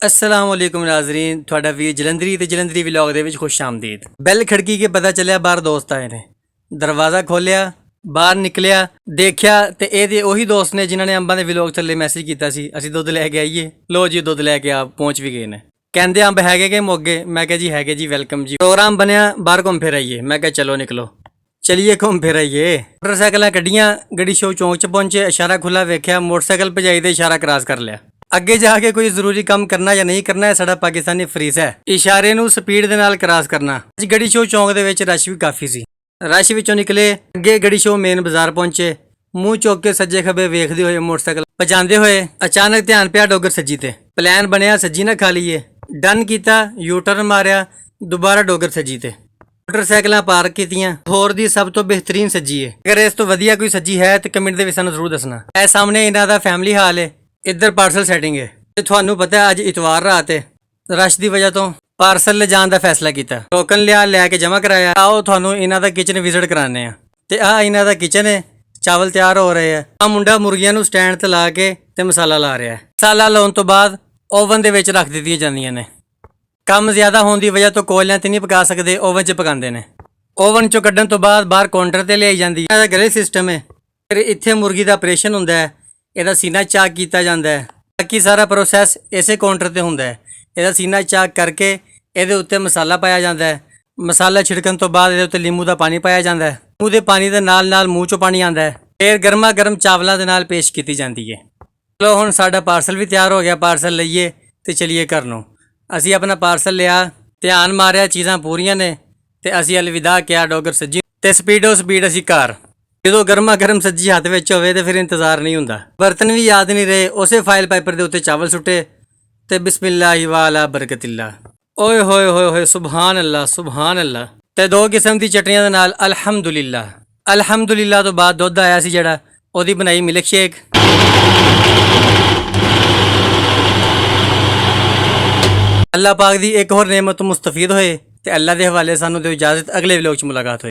अस्सलाम वालेकुम नाजरीन, ਤੁਹਾਡਾ ਵੀਰ ਜਲੰਧਰੀ ਤੇ ਜਲੰਧਰੀ ਵਲੌਗ ਦੇ ਵਿੱਚ ਖੁਸ਼ ਆਮਦੀਦ। ਬੈਲ ਖੜਕੀ ਕੇ ਪਤਾ ਚੱਲਿਆ ਬਾਹਰ ਦੋਸਤ ਆਏ ਨੇ। ਦਰਵਾਜ਼ਾ ਖੋਲਿਆ, ਬਾਹਰ ਨਿਕਲਿਆ, ਦੇਖਿਆ ਤੇ ਇਹਦੇ ਉਹੀ ਦੋਸਤ ਨੇ ਜਿਨ੍ਹਾਂ ਨੇ ਅੰਬਾਂ ਦੇ ਵਲੌਗ ਥੱਲੇ ਮੈਸੇਜ ਕੀਤਾ ਸੀ ਅਸੀਂ ਦੁੱਧ ਲੈ ਕੇ ਆਈਏ। ਲੋ ਜੀ ਦੁੱਧ ਲੈ ਕੇ ਆ ਪਹੁੰਚ ਵੀ ਗਏ ਨੇ। ਕਹਿੰਦੇ ਅੰਬ ਹੈਗੇ ਕਿ ਮੋਗੇ? ਮੈਂ ਕਿਹਾ ਜੀ ਹੈਗੇ ਜੀ, ਵੈਲਕਮ ਜੀ। ਪ੍ਰੋਗਰਾਮ ਬਣਿਆ ਬਾਹਰ ਘੁੰਮ ਫਿਰ ਆਈਏ। ਮੈਂ ਕਿਹਾ ਚਲੋ ਨਿਕਲੋ, ਚਲੀਏ ਘੁੰਮ ਫਿਰ ਆਈਏ। ਮੋਟਰਸਾਈਕਲਾਂ ਕੱਢੀਆਂ, ਗੜੀ ਸ਼ੋ ਚੌਂਕ 'ਚ ਪਹੁੰਚੇ, ਇਸ਼ਾਰਾ ਖੁੱਲਾ ਵੇਖਿਆ, ਮੋਟਰਸਾਈਕਲ ਭਜਾਈ ਤੇ ਇਸ਼ਾਰਾ ਕ੍ਰਾਸ ਕਰ ਲਿਆ। ਅੱਗੇ ਜਾ ਕੇ ਕੋਈ ਜ਼ਰੂਰੀ ਕੰਮ ਕਰਨਾ ਜਾਂ ਨਹੀਂ ਕਰਨਾ, ਇਹ ਸਾਡਾ ਪਾਕਿਸਤਾਨੀ ਫਰੀਜ਼ ਹੈ, ਇਸ਼ਾਰੇ ਨੂੰ ਸਪੀਡ ਦੇ ਨਾਲ ਕ੍ਰਾਸ ਕਰਨਾ। ਅੱਜ ਗੜੀ ਸ਼ੋ ਚੌਂਕ ਦੇ ਵਿੱਚ ਰਸ਼ ਵੀ ਕਾਫੀ ਸੀ। ਰਸ਼ ਵਿੱਚੋਂ ਨਿਕਲੇ, ਅੱਗੇ ਗੜੀ ਸ਼ੋ ਮੇਨ ਬਾਜ਼ਾਰ ਪਹੁੰਚੇ। ਮੂੰਹ ਚੁੱਕ ਕੇ ਸੱਜੇ ਖੱਬੇ ਵੇਖਦੇ ਹੋਏ ਮੋਟਰਸਾਈਕਲ ਭਜਾਉਂਦੇ ਹੋਏ ਅਚਾਨਕ ਧਿਆਨ ਪਿਆ ਡੋਗਰ ਸੱਜੀ ਤੇ। ਪਲਾਨ ਬਣਿਆ ਸੱਜੀ ਨਾ ਖਾ ਲਈਏ, ਡਨ ਕੀਤਾ, ਯੂ ਟਰਨ ਮਾਰਿਆ, ਦੁਬਾਰਾ ਡੋਗਰ ਸੱਜੀ ਤੇ। ਮੋਟਰਸਾਈਕਲਾਂ ਪਾਰਕ ਕੀਤੀਆਂ, ਹੋਰ ਦੀ ਸਭ ਤੋਂ ਬਿਹਤਰੀਨ ਸੱਜੀ ਹੈ। ਅਗਰ ਇਸ ਤੋਂ ਵਧੀਆ ਕੋਈ ਸੱਜੀ ਹੈ ਤੇ ਕਮੈਂਟ ਦੇ ਵਿੱਚ ਸਾਨੂੰ ਜ਼ਰੂਰ ਦੱਸਣਾ। ਇਹ ਸਾਹਮਣੇ ਇਹਨਾਂ ਦਾ ਫੈਮਿਲੀ ਹਾਲ ਹੈ, ਇੱਧਰ ਪਾਰਸਲ ਸੈਟਿੰਗ ਹੈ। ਤੇ ਤੁਹਾਨੂੰ ਪਤਾ ਹੈ ਅੱਜ ਇਤਵਾਰ ਰਾਤ ਹੈ, ਰਸ਼ ਦੀ ਵਜ੍ਹਾ ਤੋਂ ਪਾਰਸਲ ਲਿਜਾਣ ਦਾ ਫੈਸਲਾ ਕੀਤਾ। ਟੋਕਨ ਲਿਆ, ਲੈ ਕੇ ਜਮ੍ਹਾਂ ਕਰਾਇਆ। ਆਓ ਤੁਹਾਨੂੰ ਇਹਨਾਂ ਦਾ ਕਿਚਨ ਵਿਜ਼ਿਟ ਕਰਾਉਂਦੇ ਆ। ਤੇ ਆਹ ਇਹਨਾਂ ਦਾ ਕਿਚਨ ਹੈ, ਚਾਵਲ ਤਿਆਰ ਹੋ ਰਹੇ ਆ। ਆ ਮੁੰਡਾ ਮੁਰਗੀਆਂ ਨੂੰ ਸਟੈਂਡ ਤੇ ਲਾ ਕੇ ਤੇ ਮਸਾਲਾ ਲਾ ਰਿਹਾ ਹੈ। ਮਸਾਲਾ ਲਾਉਣ ਤੋਂ ਬਾਅਦ ਓਵਨ ਦੇ ਵਿੱਚ ਰੱਖ ਦਿੱਤੀਆਂ ਜਾਂਦੀਆਂ ਨੇ। ਕੰਮ ਜ਼ਿਆਦਾ ਹੋਣ ਦੀ ਵਜ੍ਹਾ ਤੋਂ ਕੋਇਲਿਆਂ ਤੇ ਨਹੀਂ ਪਕਾ ਸਕਦੇ, ਓਵਨ 'ਚ ਪਕਾਉਂਦੇ ਨੇ। ਓਵਨ 'ਚੋਂ ਕੱਢਣ ਤੋਂ ਬਾਅਦ ਬਾਹਰ ਕਾਊਂਟਰ ਤੇ ਲਿਆਈ ਜਾਂਦੀ ਹੈ। ਇਹਦਾ ਗ੍ਰਿਲ ਸਿਸਟਮ ਹੈ। ਫਿਰ ਇੱਥੇ ਮੁਰਗੀ ਦਾ ਆਪਰੇਸ਼ਨ ਹੁੰਦਾ ਹੈ, ਇਹਦਾ ਸੀਨਾ ਚਾਕ ਕੀਤਾ ਜਾਂਦਾ ਹੈ। ਬਾਕੀ ਸਾਰਾ ਪ੍ਰੋਸੈਸ ਇਸੇ ਕਾਊਂਟਰ ਤੇ ਹੁੰਦਾ ਹੈ। ਇਹਦਾ ਸੀਨਾ ਚਾਕ ਕਰਕੇ ਇਹਦੇ ਉੱਤੇ ਮਸਾਲਾ ਪਾਇਆ ਜਾਂਦਾ ਹੈ। ਮਸਾਲਾ ਛਿੜਕਣ ਤੋਂ ਬਾਅਦ ਇਹਦੇ ਉੱਤੇ ਨਿੰਬੂ ਦਾ ਪਾਣੀ ਪਾਇਆ ਜਾਂਦਾ ਹੈ। ਨਿੰਬੂ ਦੇ ਪਾਣੀ ਦੇ ਨਾਲ ਨਾਲ ਮੂੰਹ 'ਚੋਂ ਪਾਣੀ ਆਉਂਦਾ ਹੈ। ਫਿਰ ਗਰਮਾ ਗਰਮ ਚਾਵਲਾਂ ਦੇ ਨਾਲ ਪੇਸ਼ ਕੀਤੀ ਜਾਂਦੀ ਹੈ। ਚਲੋ ਹੁਣ ਸਾਡਾ ਪਾਰਸਲ ਵੀ ਤਿਆਰ ਹੋ ਗਿਆ, ਪਾਰਸਲ ਲਈਏ ਤੇ ਚਲੀਏ ਘਰ ਨੂੰ। ਅਸੀਂ ਆਪਣਾ ਪਾਰਸਲ ਲਿਆ, ਧਿਆਨ ਮਾਰਿਆ, ਚੀਜ਼ਾਂ ਪੂਰੀਆਂ ਨੇ ਤੇ ਅਸੀਂ ਅਲਵਿਦਾ ਕਿਹਾ ਡੋਗਰ ਸੱਜੀ ਤੇ ਸਪੀਡੋ ਸਪੀਡ ਅਸੀਂ ਘਰ। ਜਦੋਂ ਗਰਮਾ ਗਰਮ ਸੱਜੀ ਹੱਥ ਵਿੱਚ ਹੋਵੇ ਤੇ ਫਿਰ ਇੰਤਜ਼ਾਰ ਨਹੀਂ ਹੁੰਦਾ। ਬਰਤਨ ਵੀ ਯਾਦ ਨਹੀਂ ਰਹੇ, ਉਸੇ ਫਾਈਲ ਪੇਪਰ ਦੇ ਉੱਤੇ ਚਾਵਲ ਸੁੱਟੇ ਤੇ ਬਿਸਮਿਲ੍ਲਾਹਿ ਵਾਲਾ ਬਰਕਤਿल्ला। ਓਏ ਹੋਏ ਹੋਏ ਹੋਏ, ਸੁਭਾਨ ਅੱਲਾ ਸੁਭਾਨ ਅੱਲਾ। ਤੇ ਦੋ ਕਿਸਮ ਦੀ ਚਟਨੀਆਂ ਦੇ ਨਾਲ ਅਲਹਮਦੁਲਿਲਾ। ਅਲਹਮਦੁਲਿਲਾ ਤੋਂ ਬਾਅਦ ਦੁੱਧ ਆਇਆ ਸੀ ਜਿਹੜਾ, ਉਹਦੀ ਬਣਾਈ ਮਿਲਕ ਸ਼ੇਕ। ਅੱਲਾਹ ਪਾਕ ਦੀ ਇੱਕ ਹੋਰ ਨੇਮਤ ਤੋਂ ਮੁਸਤਫੀਦ ਹੋਏ ਤੇ ਅੱਲਾਹ ਦੇ ਹਵਾਲੇ ਸਾਨੂੰ ਦਿਓ ਇਜਾਜ਼ਤ। ਅਗਲੇ ਵਲੋਗ 'ਚ ਮੁਲਾਕਾਤ ਹੋਏ।